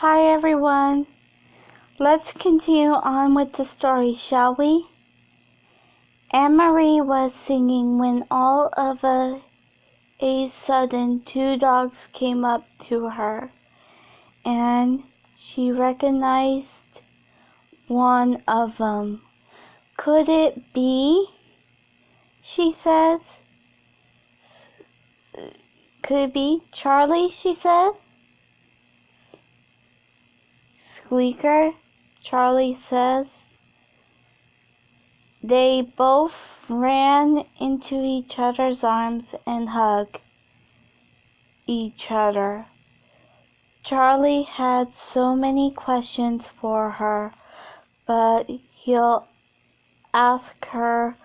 Hi everyone. Let's continue on with the story, shall we? Anne-Marie was singing when all of a sudden 2 dogs came up to her, and she recognized one of them. Could it be? She says. Could it be Charlie? She said. Squeaker, Charlie says. They both ran into each other's arms and hugged each other. Charlie had so many questions for her, but he'll ask her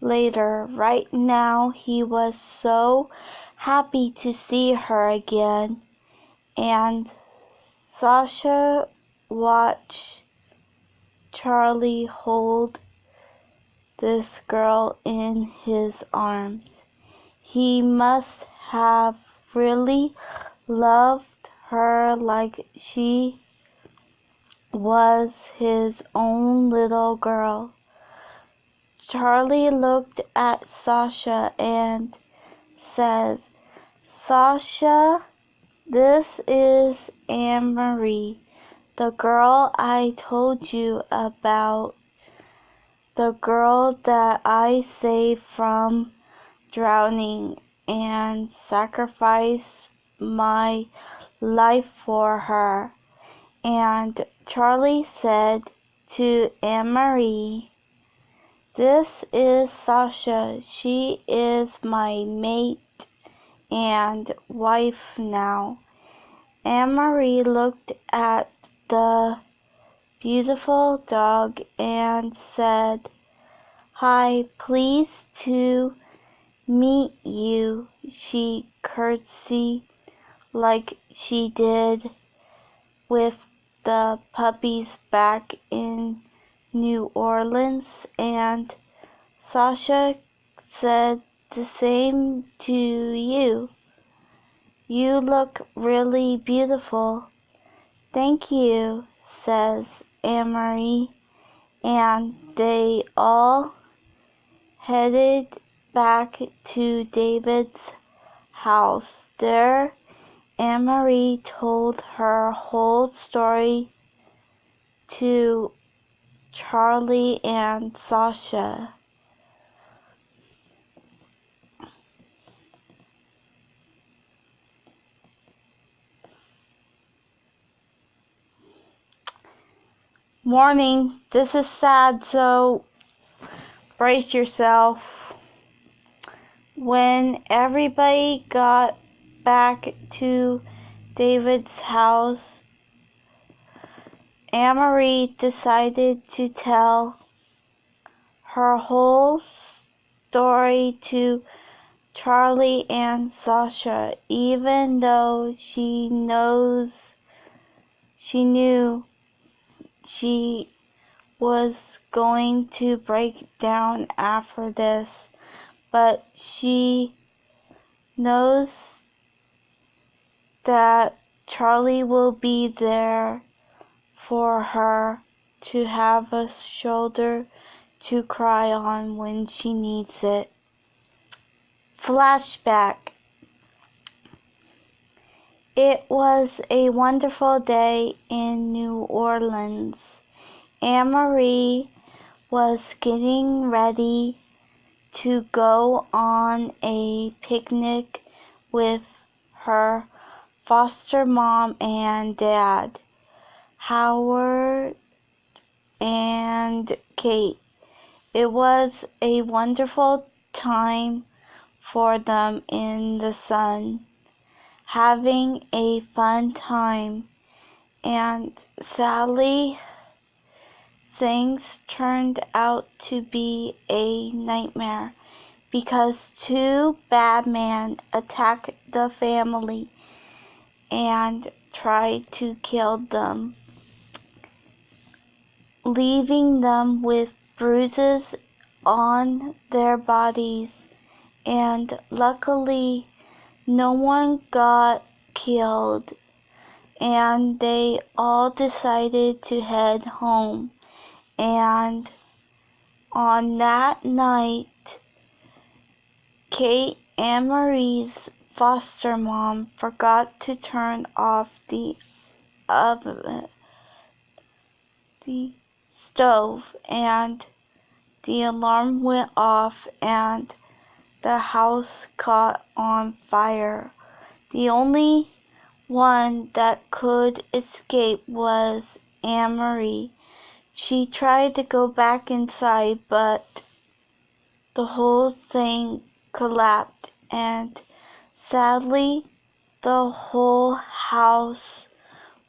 later. Right now he was so happy to see her again, and Sasha watched Charlie hold this girl in his arms. He must have really loved her like she was his own little girl. Charlie looked at Sasha and says, "Sasha, this is Anne-Marie, the girl I told you about, the girl that I saved from drowning and sacrificed my life for her." And Charlie said to Anne-Marie, "This is Sasha. She is my mate and wife now." Anne-Marie looked at the beautiful dog and said, "Hi, pleased to meet you." She curtsied like she did with the puppies back in New Orleans, and Sasha said the same to you. "You look really beautiful." "Thank you," says Anne-Marie, and they all headed back to David's house. There, Anne-Marie told her whole story to Charlie and Sasha. Warning, this is sad, so brace yourself. When everybody got back to David's house, Anne-Marie decided to tell her whole story to Charlie and Sasha, even though she knew she was going to break down after this, but she knows that Charlie will be there for her, to have a shoulder to cry on when she needs it. Flashback. It was a wonderful day in New Orleans. Anne-Marie was getting ready to go on a picnic with her foster mom and dad, Howard and Kate. It was a wonderful time for them in the sun, having a fun time, and sadly, things turned out to be a nightmare because 2 bad men attacked the family and tried to kill them, leaving them with bruises on their bodies, and luckily no one got killed. and they all decided to head home. And on that night, Kate and Marie's foster mom forgot to turn off oven, the stove, and the alarm went off and the house caught on fire. The only one that could escape was Anne-Marie. She tried to go back inside, but the whole thing collapsed, and sadly, the whole house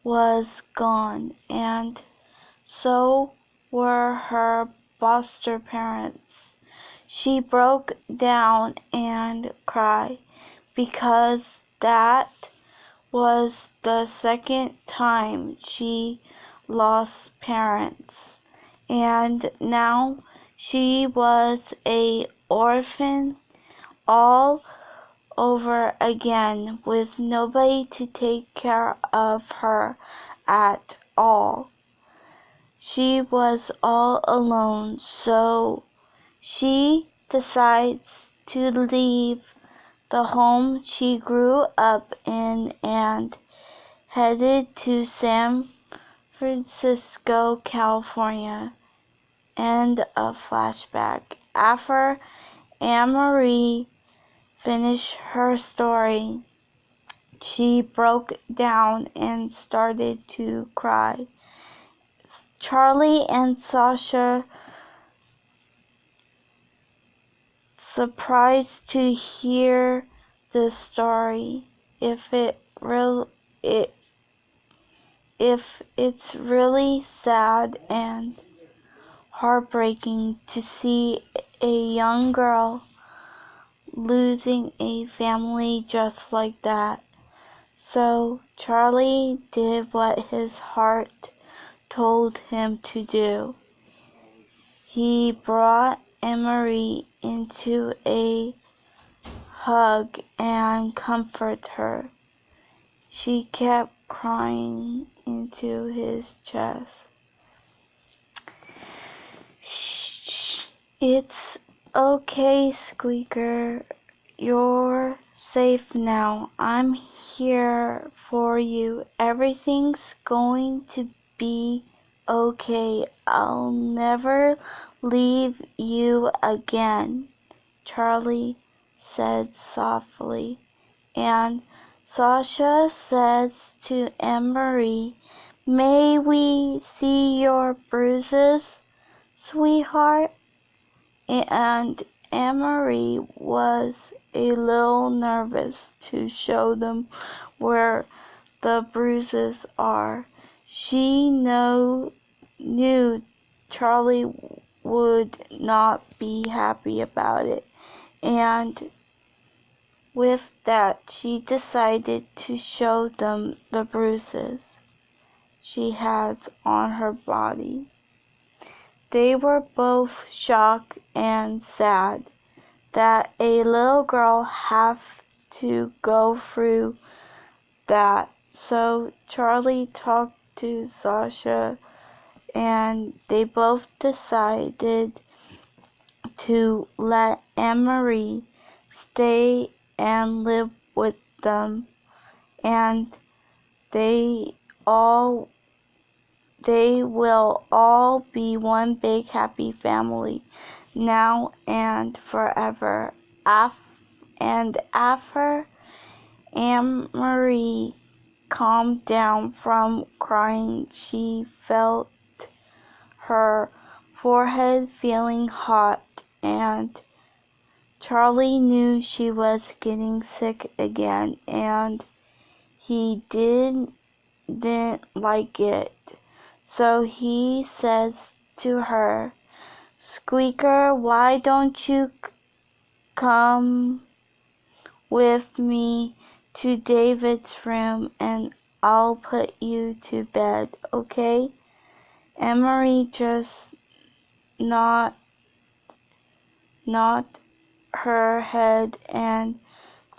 was gone, and so were her foster parents. She broke down and cried because that was the second time she lost parents, and now she was an orphan all over again with nobody to take care of her at all. She was all alone, so she decides to leave the home she grew up in and headed to San Francisco, California. End of flashback. After Anne-Marie finished her story, she broke down and started to cry. Charlie and Sasha, surprised to hear this story. If it's really sad and heartbreaking to see a young girl losing a family just like that. So Charlie did what his heart told him to do. He brought Anne-Marie into a hug and comforted her. She kept crying into his chest. Shh, it's okay, Squeaker. You're safe now. I'm here for you. Everything's going to be okay. I'll never leave you again, Charlie said softly. And Sasha says to Anne-Marie, "May we see your bruises, sweetheart?" And Anne-Marie was a little nervous to show them where the bruises are. She knew Charlie would not be happy about it, and with that she decided to show them the bruises she has on her body. They were both shocked and sad that a little girl had to go through that. So Charlie talked to Sasha and they both decided to let Anne-Marie stay and live with them, and they will all be one big happy family now and forever. And after Anne-Marie calmed down from crying, she felt her forehead feeling hot, and Charlie knew she was getting sick again, and he didn't like it. So he says to her, "Squeaker, why don't you come with me to David's room and I'll put you to bed, okay?" Anne-Marie just nodded her head, and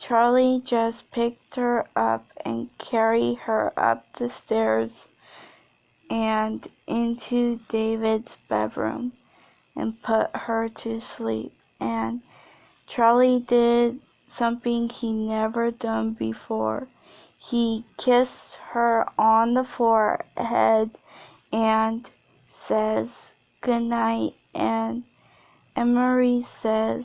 Charlie just picked her up and carried her up the stairs and into David's bedroom and put her to sleep. And Charlie did something he never done before. He kissed her on the forehead and says good night, and Emery says,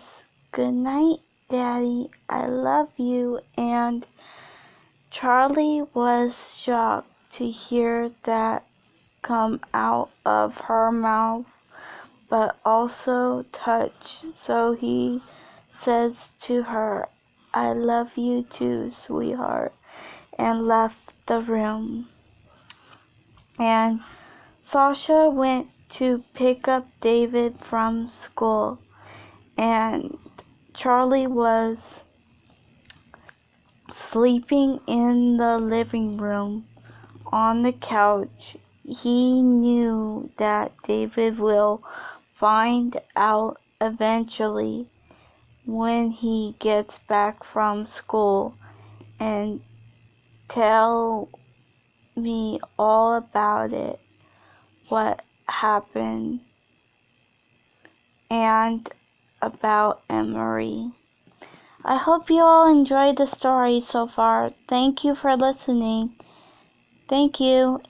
"Good night, Daddy, I love you," and Charlie was shocked to hear that come out of her mouth, but also touched, so he says to her, "I love you too, sweetheart," and left the room. And Sasha went to pick up David from school, and Charlie was sleeping in the living room on the couch. He knew that David will find out eventually when he gets back from school and tell me all about it, what happened, and about Emery. I hope you all enjoyed the story so far. Thank you for listening. Thank you.